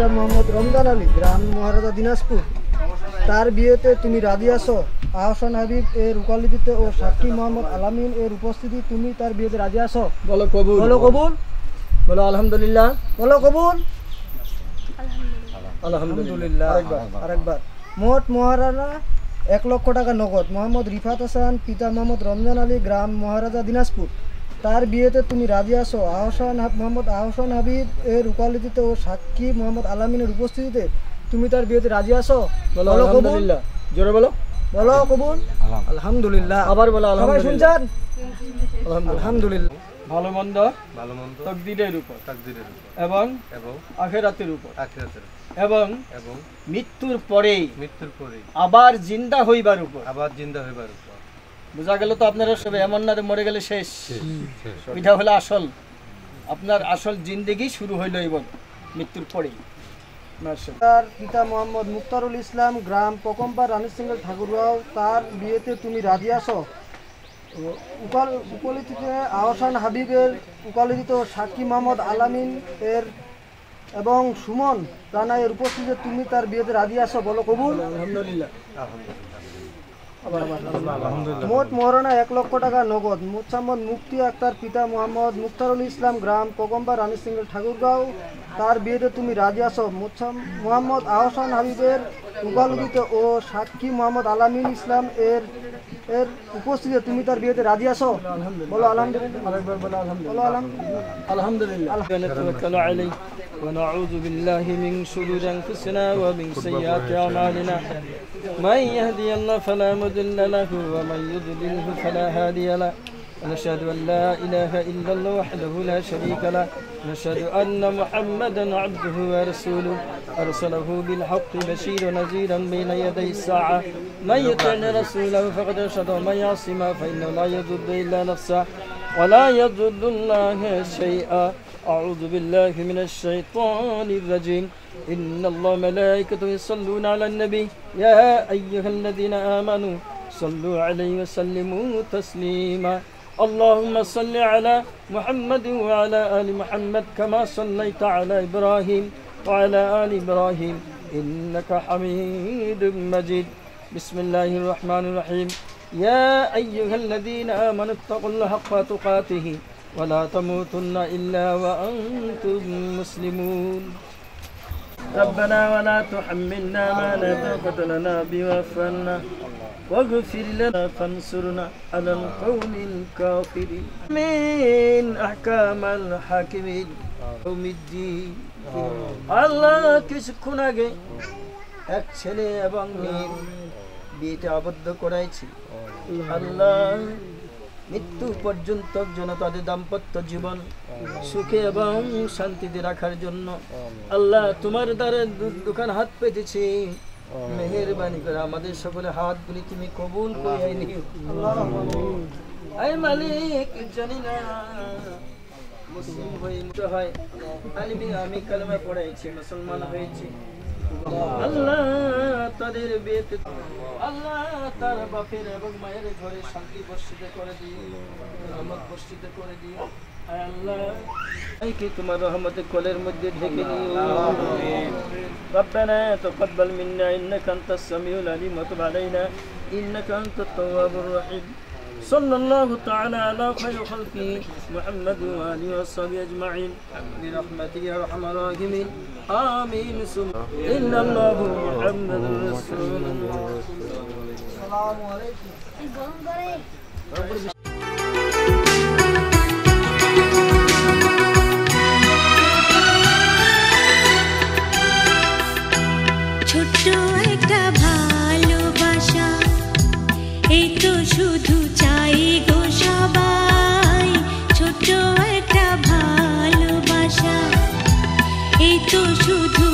পিতা মোহাম্মদ রমজান আলী, গ্রাম মহারাজা দিনাজপুর, তার বিয়েতে তুমি রাজি আছো? আহসান হাবিব এর উকালতিতে ও সাক্ষী মোহাম্মদ আলামিন এর উপস্থিতি তুমি তার বিয়েতে রাজি আছো? বলো কবুল। বলো কবুল। বলো আলহামদুলিল্লাহ। বলো কবুল। আলহামদুলিল্লাহ। আরেকবার। মোট মহারানা 1 লক্ষ টাকা নগদ। মোহাম্মদ রিফাত হাসান, পিতা মোহাম্মদ রমজান আলী, গ্রাম মহারাজা দিনাজপুর, তার বিয়েতে তুমি রাজি আছো? মোহাম্মদ আহসান হাবিব এর উকালতিতে ও সাক্ষী মোহাম্মদ আলামিনের উপস্থিতিতে তুমি তার বিয়েতে রাজি আছো? বলো আলহামদুলিল্লাহ। জোরে বলো। বলো কবুল। আলহামদুলিল্লাহ। আবার বলো সবাই আলহামদুলিল্লাহ। শুনছেন? আলহামদুলিল্লাহ। ভালো মন্দ তাকদীরের উপর এবং আখিরাতের উপর এবং মৃত্যুর পরে আবার জিন্দা হইবার উপর। বোঝা গেল তো আপনারা সব এমন না মরে গেলে শেষ, এটা হলো আসল, আপনার আসল জিন্দেগি শুরু হইল এবার মৃত্যুর পরেই। তার পিতা মোহাম্মদ মুক্তারুল ইসলাম, গ্রাম কোকম্পা, রানী সিংহ ঠাকুরগাঁও, তার বিয়েতে তুমি রাজি আছো? উকালতিতে আহসান হাবিবের উকালতিতে সাক্ষী মোহাম্মদ আলামিন এর এবং সুমন রানা এর উপস্থিতিতে তুমি তার বিয়েতে রাজি আছো? বলো কবুল। আলহামদুলিল্লাহ। মোট মহারণা 1 লক্ষ টাকা নগদ। মোহাম্মদ মুফতি আক্তার, পিতা মোহাম্মদ মুক্তারুল ইসলাম, গ্রাম কোকম্পা, রানী সিংহ ঠাকুরগাঁও, তার বিয়েতে তুমি রাজি আছো? মোহাম্মদ আহসান হাবিবের উকালতিতে ও সাক্ষী মোহাম্মদ আলামিন ইসলাম এর উপস্থিতিতে তুমি তার বিয়েতে রাজি আছো? বলো আলহামদুলিল্লাহ। বলো আলহামদুলিল্লাহ। نتوكل عليه ونعوذ بالله من شرور أنفسنا ومن سيئات أعمالنا من يهدي الله فلا مضل له ومن يضلله فلا هادي له ونشهد أن لا إله إلا الله وحده لا شريك له ونشهد أن محمدا عبده ورسوله أرسله بالحق بشيرا ونذيرا بين يدي الساعة من يطع رسوله فقد رشد ومن يعص ما فإنه لا يضر إلا نفسه ولا يضر الله شيئا. أعوذ بالله من الشيطان الرجيم. إن الله ملائكته يصلون على النبي يا أيها الذين آمنوا صلوا عليه وسلموا تسليما. اللهم صل على محمد وعلى آل محمد كما صليت على إبراهيم وعلى آل إبراهيم إنك حميد مجيد. بسم الله الرحمن الرحيم. يا أيها الذين آمنوا اتقوا الله حق تقاته ولا تموتن إلا وأنتم مسلمون. ربنا ولا تحملنا ما لا طاقة لنا به واعف عنا واغفر لنا فانصرنا على القوم الكافرين. من أحكام الحاكمين يوم الدين. আল্লাহ কিছুক্ষণ আগে এক ছেলে এবং মেয়ের বিয়েতে আবদ্ধ করাইছি। আল্লাহ মৃত্যু পর্যন্ত যেন তাদের দাম্পত্য জীবন সুখে এবং শান্তিতে রাখার জন্য আল্লাহ তোমার দ্বারা দোকান হাত পেতেছি, মেহেরবানি করে আমাদের সকলে হাতগুলি তুমি কবুল করে নিও। আয় মালিক, জানি না মুসলিম হয় আমি কালেমা পড়াইছি, মুসলমান হয়েছি। আল্লাহ তাদের বিয়েতে আল্লাহ তার বাপের এবং মায়ের ঘরে শান্তি বর্ষিত করে দিও, রহমত বর্ষিত করে দিও। আল্লাহ কি তোমার রহমতের কোলের মধ্যে ঢেকে নিও। ربنا تقبل منا إنك أنت السميع العليم وتب علينا إنك أنت التواب الرحيم. صلى الله تعالى على خير خلقه محمد وآله وصحبه أجمعين برحمته يا أرحم الراحمين. آمين. إن الله محمد رسول الله. السلام عليكم. ছোট্ট একটা ভালোবাসা, এই তো শুধু চাই গো সবাই। ছোট্ট একটা ভালোবাসা, এই তো শুধু